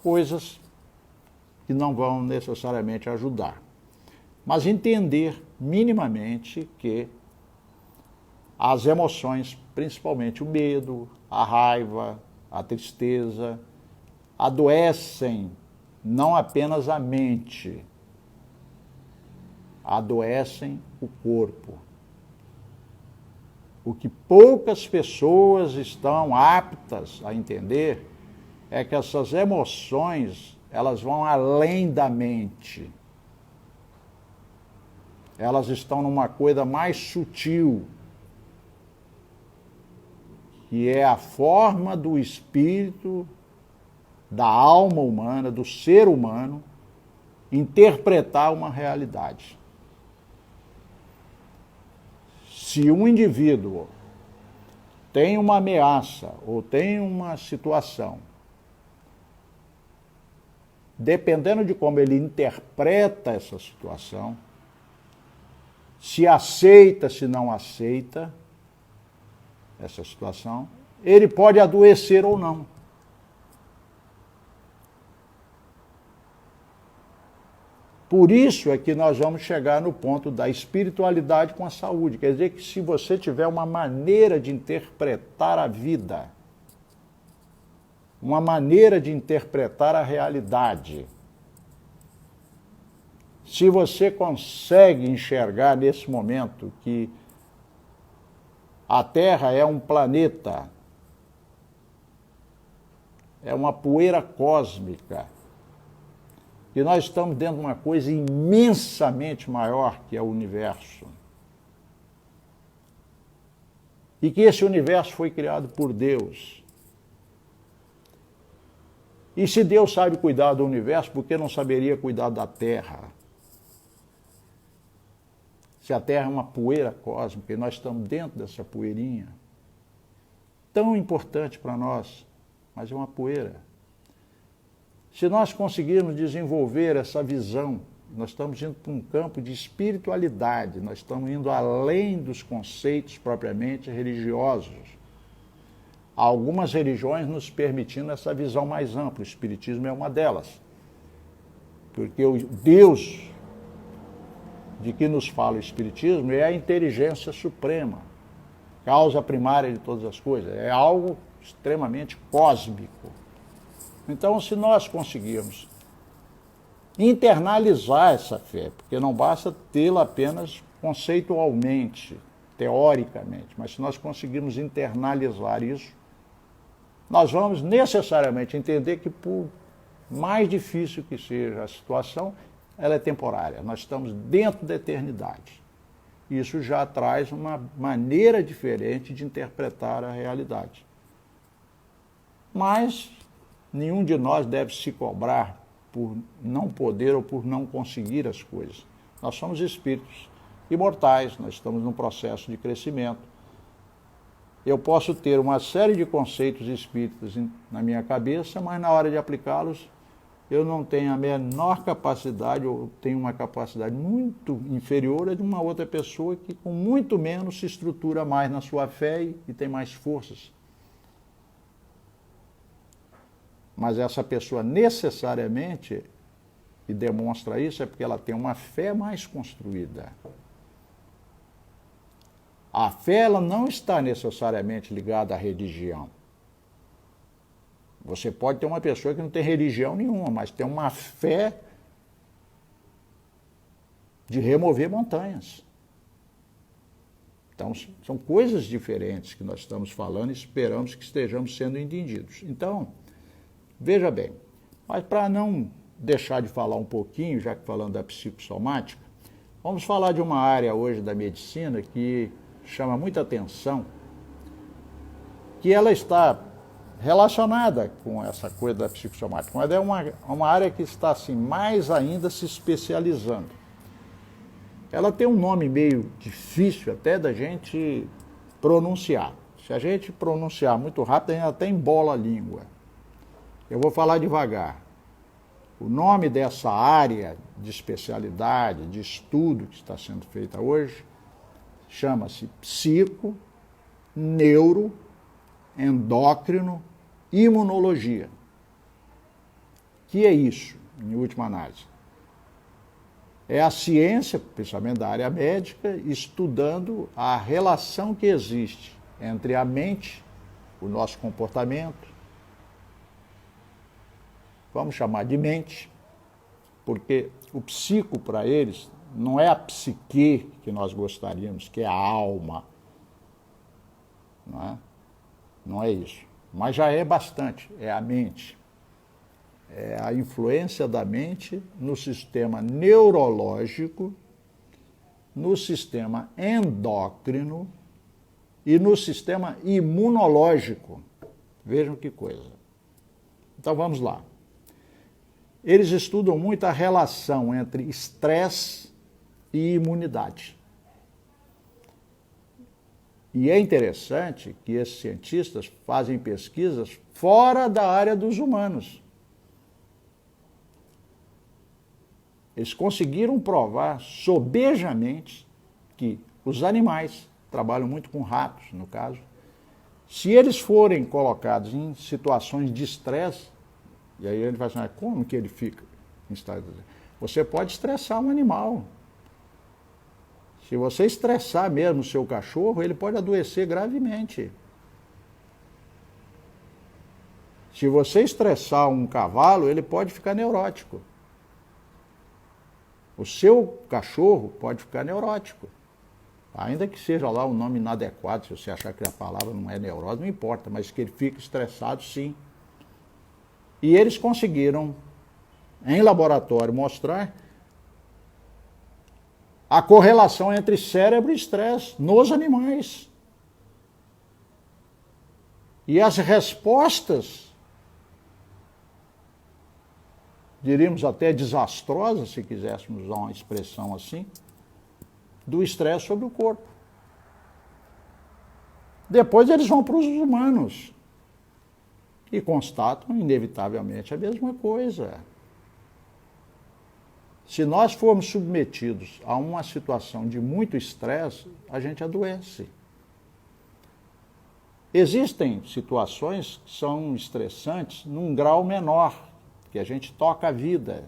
coisas que não vão necessariamente ajudar. Mas entender minimamente que as emoções, principalmente o medo, a raiva, a tristeza, adoecem não apenas a mente, adoecem o corpo. O que poucas pessoas estão aptas a entender é que essas emoções, elas vão além da mente. Elas estão numa coisa mais sutil, que é a forma do espírito, da alma humana, do ser humano, interpretar uma realidade. Se um indivíduo tem uma ameaça ou tem uma situação, dependendo de como ele interpreta essa situação, se aceita, se não aceita essa situação, ele pode adoecer ou não. Por isso é que nós vamos chegar no ponto da espiritualidade com a saúde. Quer dizer que se você tiver uma maneira de interpretar a vida, uma maneira de interpretar a realidade, se você consegue enxergar nesse momento que a Terra é um planeta, é uma poeira cósmica, que nós estamos dentro de uma coisa imensamente maior que é o universo. E que esse universo foi criado por Deus. E se Deus sabe cuidar do universo, por que não saberia cuidar da Terra? Se a Terra é uma poeira cósmica e nós estamos dentro dessa poeirinha, tão importante para nós, mas é uma poeira. Se nós conseguirmos desenvolver essa visão, nós estamos indo para um campo de espiritualidade, nós estamos indo além dos conceitos propriamente religiosos. Há algumas religiões nos permitindo essa visão mais ampla, o Espiritismo é uma delas. Porque o Deus de que nos fala o Espiritismo é a inteligência suprema, causa primária de todas as coisas, é algo extremamente cósmico. Então, se nós conseguirmos internalizar essa fé, porque não basta tê-la apenas conceitualmente, teoricamente, mas se nós conseguirmos internalizar isso, nós vamos necessariamente entender que, por mais difícil que seja a situação, ela é temporária. Nós estamos dentro da eternidade. Isso já traz uma maneira diferente de interpretar a realidade. Mas nenhum de nós deve se cobrar por não poder ou por não conseguir as coisas. Nós somos espíritos imortais, nós estamos num processo de crescimento. Eu posso ter uma série de conceitos espíritas na minha cabeça, mas na hora de aplicá-los, eu não tenho a menor capacidade, ou tenho uma capacidade muito inferior a de uma outra pessoa que com muito menos se estrutura mais na sua fé e tem mais forças. Mas essa pessoa necessariamente, e demonstra isso, é porque ela tem uma fé mais construída. A fé ela não está necessariamente ligada à religião. Você pode ter uma pessoa que não tem religião nenhuma, mas tem uma fé de remover montanhas. Então, são coisas diferentes que nós estamos falando e esperamos que estejamos sendo entendidos. Então, veja bem, mas para não deixar de falar um pouquinho, já que falando da psicossomática, vamos falar de uma área hoje da medicina que chama muita atenção, que ela está relacionada com essa coisa da psicossomática, mas é uma área que está assim, mais ainda se especializando. Ela tem um nome meio difícil até da gente pronunciar. Se a gente pronunciar muito rápido, a gente até embola a língua. Eu vou falar devagar. O nome dessa área de especialidade, de estudo que está sendo feita hoje, chama-se psico, neuro, endócrino, imunologia. Que é isso, em última análise? É a ciência, principalmente da área médica, estudando a relação que existe entre a mente, o nosso comportamento, vamos chamar de mente, porque o psico para eles não é a psique que nós gostaríamos, que é a alma. Não é isso. Mas já é bastante, é a mente. É a influência da mente no sistema neurológico, no sistema endócrino e no sistema imunológico. Vejam que coisa. Então vamos lá. Eles estudam muito a relação entre estresse e imunidade. E é interessante que esses cientistas fazem pesquisas fora da área dos humanos. Eles conseguiram provar sobejamente que os animais, trabalham muito com ratos, no caso, se eles forem colocados em situações de estresse, e aí ele vai dizer, como que ele fica em estado de estresse? Você pode estressar um animal. Se você estressar mesmo o seu cachorro, ele pode adoecer gravemente. Se você estressar um cavalo, ele pode ficar neurótico. O seu cachorro pode ficar neurótico. Ainda que seja lá um nome inadequado, se você achar que a palavra não é neurose, não importa, mas que ele fique estressado, sim. E eles conseguiram, em laboratório, mostrar a correlação entre cérebro e estresse nos animais. E as respostas, diríamos até desastrosas, se quiséssemos usar uma expressão assim, do estresse sobre o corpo. Depois eles vão para os humanos e constatam, inevitavelmente, a mesma coisa. Se nós formos submetidos a uma situação de muito estresse, a gente adoece. Existem situações que são estressantes num grau menor, que a gente toca a vida.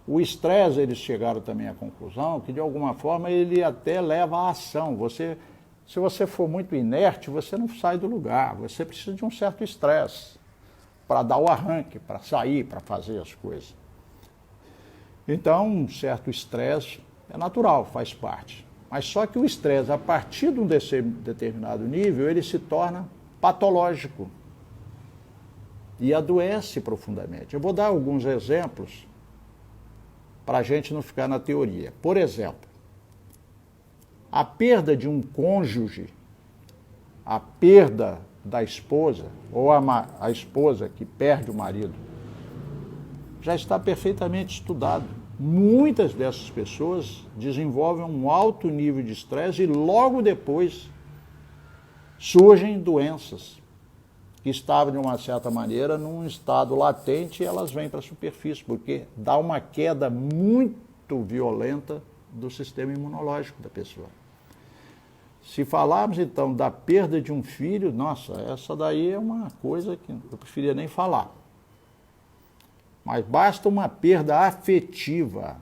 O estresse, eles chegaram também à conclusão que, de alguma forma, ele até leva à ação. Se você for muito inerte, você não sai do lugar. Você precisa de um certo estresse para dar o arranque, para sair, para fazer as coisas. Então, um certo estresse é natural, faz parte. Mas só que o estresse, a partir de um determinado nível, ele se torna patológico e adoece profundamente. Eu vou dar alguns exemplos para a gente não ficar na teoria. Por exemplo, a perda de um cônjuge, a perda da esposa, ou a esposa que perde o marido, já está perfeitamente estudado. Muitas dessas pessoas desenvolvem um alto nível de estresse e logo depois surgem doenças que estavam, de uma certa maneira, num estado latente, e elas vêm para a superfície, porque dá uma queda muito violenta do sistema imunológico da pessoa. Se falarmos, então, da perda de um filho, nossa, essa daí é uma coisa que eu preferia nem falar. Mas basta uma perda afetiva.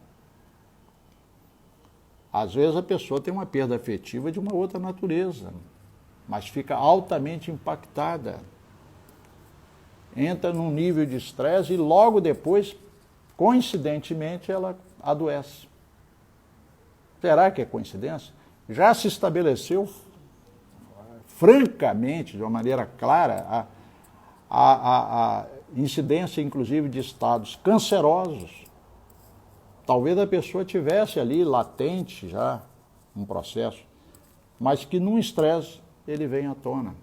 Às vezes a pessoa tem uma perda afetiva de uma outra natureza, mas fica altamente impactada. Entra num nível de estresse e logo depois, coincidentemente, ela adoece. Será que é coincidência? Já se estabeleceu francamente, de uma maneira clara, a incidência, inclusive, de estados cancerosos. Talvez a pessoa tivesse ali latente já um processo, mas que num estresse ele vem à tona.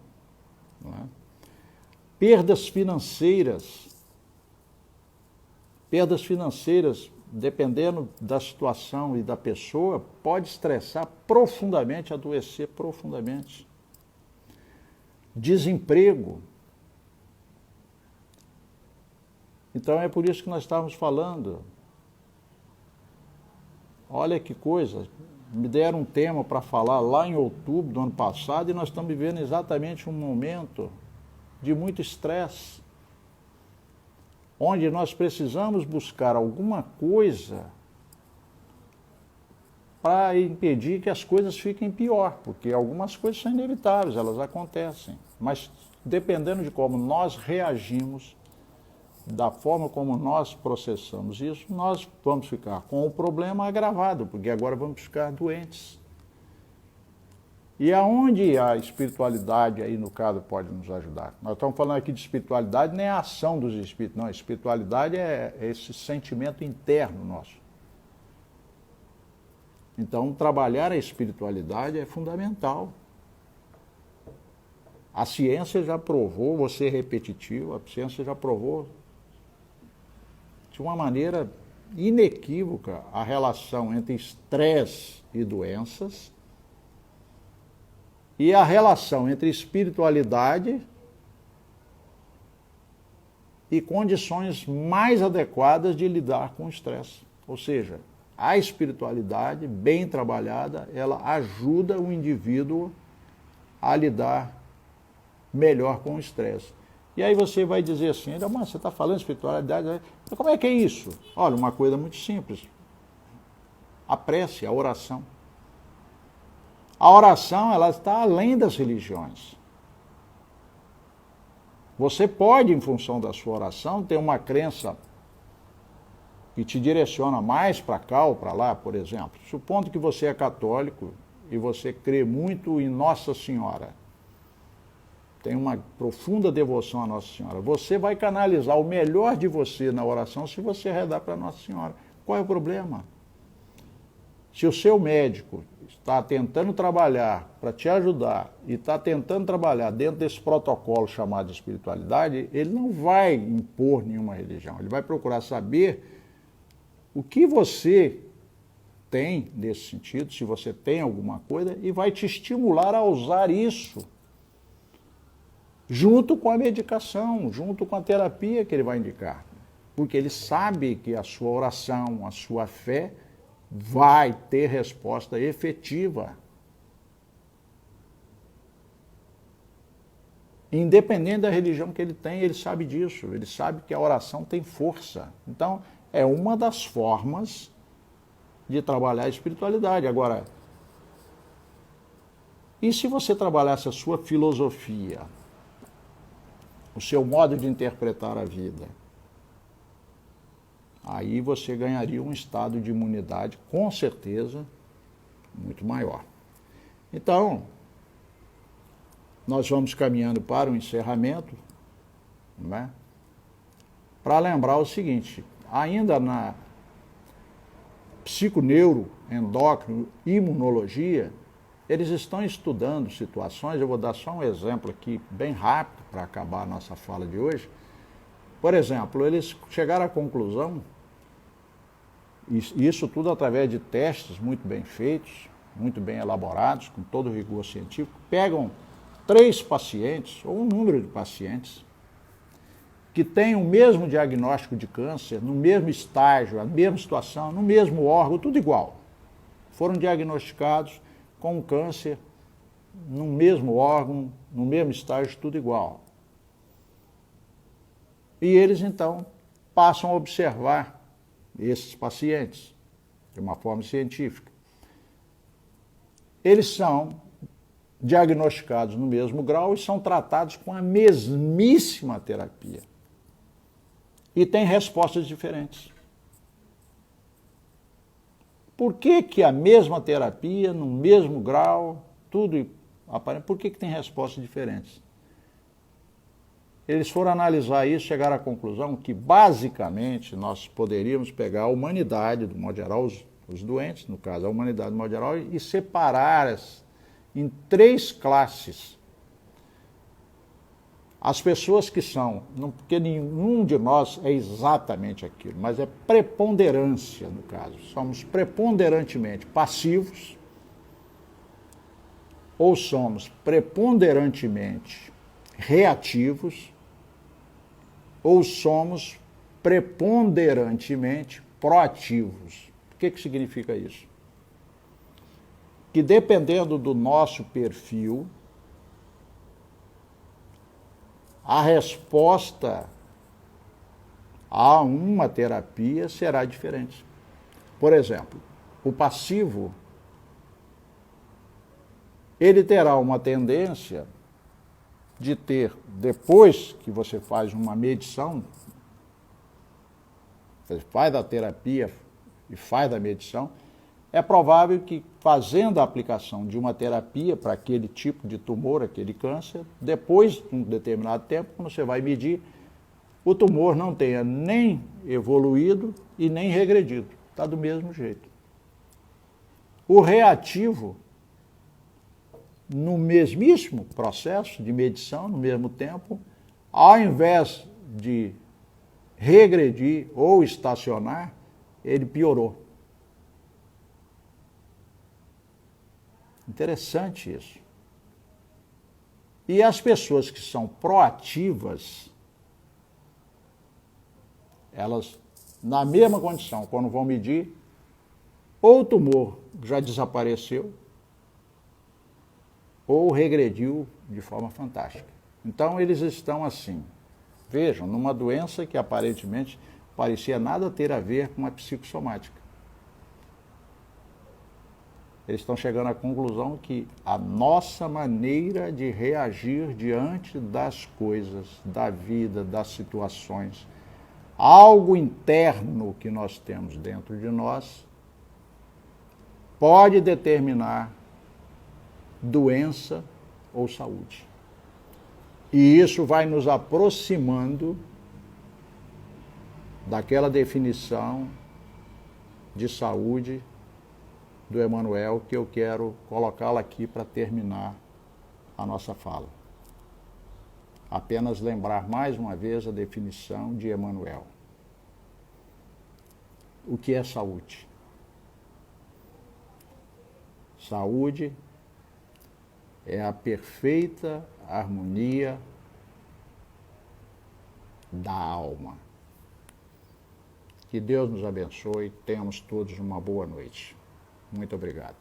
Não é? Perdas financeiras, dependendo da situação e da pessoa, pode estressar profundamente, adoecer profundamente. Desemprego. Então é por isso que nós estávamos falando. Olha que coisa, me deram um tema para falar lá em outubro do ano passado e nós estamos vivendo exatamente um momento de muito estresse, onde nós precisamos buscar alguma coisa para impedir que as coisas fiquem pior, porque algumas coisas são inevitáveis, elas acontecem, mas dependendo de como nós reagimos, da forma como nós processamos isso, nós vamos ficar com o problema agravado, porque agora vamos ficar doentes. E aonde a espiritualidade aí, no caso, pode nos ajudar? Nós estamos falando aqui de espiritualidade, nem a ação dos espíritos, não. A espiritualidade é esse sentimento interno nosso. Então, trabalhar a espiritualidade é fundamental. A ciência já provou, vou ser repetitivo, a ciência já provou de uma maneira inequívoca a relação entre estresse e doenças e a relação entre espiritualidade e condições mais adequadas de lidar com o estresse. Ou seja, a espiritualidade, bem trabalhada, ela ajuda o indivíduo a lidar melhor com o estresse. E aí você vai dizer assim, mas você está falando de espiritualidade, mas como é que é isso? Olha, uma coisa muito simples. A prece, a oração. A oração, ela está além das religiões. Você pode, em função da sua oração, ter uma crença que te direciona mais para cá ou para lá, por exemplo. Supondo que você é católico e você crê muito em Nossa Senhora. Tem uma profunda devoção à Nossa Senhora. Você vai canalizar o melhor de você na oração se você rezar para Nossa Senhora. Qual é o problema? Se o seu médico está tentando trabalhar para te ajudar e está tentando trabalhar dentro desse protocolo chamado de espiritualidade, ele não vai impor nenhuma religião. Ele vai procurar saber o que você tem nesse sentido, se você tem alguma coisa, e vai te estimular a usar isso junto com a medicação, junto com a terapia que ele vai indicar. Porque ele sabe que a sua oração, a sua fé, vai ter resposta efetiva. Independente da religião que ele tem, ele sabe disso. Ele sabe que a oração tem força. Então, é uma das formas de trabalhar a espiritualidade. Agora, e se você trabalhasse a sua filosofia, o seu modo de interpretar a vida? Aí você ganharia um estado de imunidade, com certeza, muito maior. Então, nós vamos caminhando para o encerramento, né? Para lembrar o seguinte, ainda na psiconeuro, endócrino, imunologia, eles estão estudando situações, eu vou dar só um exemplo aqui, bem rápido, para acabar a nossa fala de hoje. Por exemplo, eles chegaram à conclusão, isso tudo através de testes muito bem feitos, muito bem elaborados, com todo o rigor científico, pegam 3 pacientes, ou um número de pacientes, que têm o mesmo diagnóstico de câncer, no mesmo estágio, a mesma situação, no mesmo órgão, tudo igual. Foram diagnosticados com câncer no mesmo órgão, no mesmo estágio, tudo igual. E eles, então, passam a observar esses pacientes de uma forma científica. Eles são diagnosticados no mesmo grau e são tratados com a mesmíssima terapia. E têm respostas diferentes. Por que a mesma terapia, no mesmo grau, tudo aparente, por que tem respostas diferentes? Eles foram analisar isso, chegaram à conclusão que, basicamente, nós poderíamos pegar a humanidade, do modo geral, os doentes, no caso, a humanidade do modo geral, e separar-as em 3 classes. As pessoas que são, porque nenhum de nós é exatamente aquilo, mas é preponderância, no caso. Somos preponderantemente passivos ou somos preponderantemente reativos ou somos preponderantemente proativos. O que significa isso? Que dependendo do nosso perfil, a resposta a uma terapia será diferente. Por exemplo, o passivo, ele terá uma tendência de ter, depois que você faz uma medição, você faz a terapia e faz a medição, é provável que, fazendo a aplicação de uma terapia para aquele tipo de tumor, aquele câncer, depois de um determinado tempo, quando você vai medir, o tumor não tenha nem evoluído e nem regredido. Está do mesmo jeito. O reativo, no mesmíssimo processo de medição, no mesmo tempo, ao invés de regredir ou estacionar, ele piorou. Interessante isso. E as pessoas que são proativas, elas, na mesma condição, quando vão medir, ou o tumor já desapareceu, ou regrediu de forma fantástica. Então, eles estão assim, vejam, numa doença que aparentemente parecia nada ter a ver com a psicossomática. Eles estão chegando à conclusão que a nossa maneira de reagir diante das coisas, da vida, das situações, algo interno que nós temos dentro de nós, pode determinar doença ou saúde. E isso vai nos aproximando daquela definição de saúde do Emmanuel, que eu quero colocá-la aqui para terminar a nossa fala. Apenas lembrar mais uma vez a definição de Emmanuel. O que é saúde? Saúde é a perfeita harmonia da alma. Que Deus nos abençoe e tenhamos todos uma boa noite. Muito obrigado.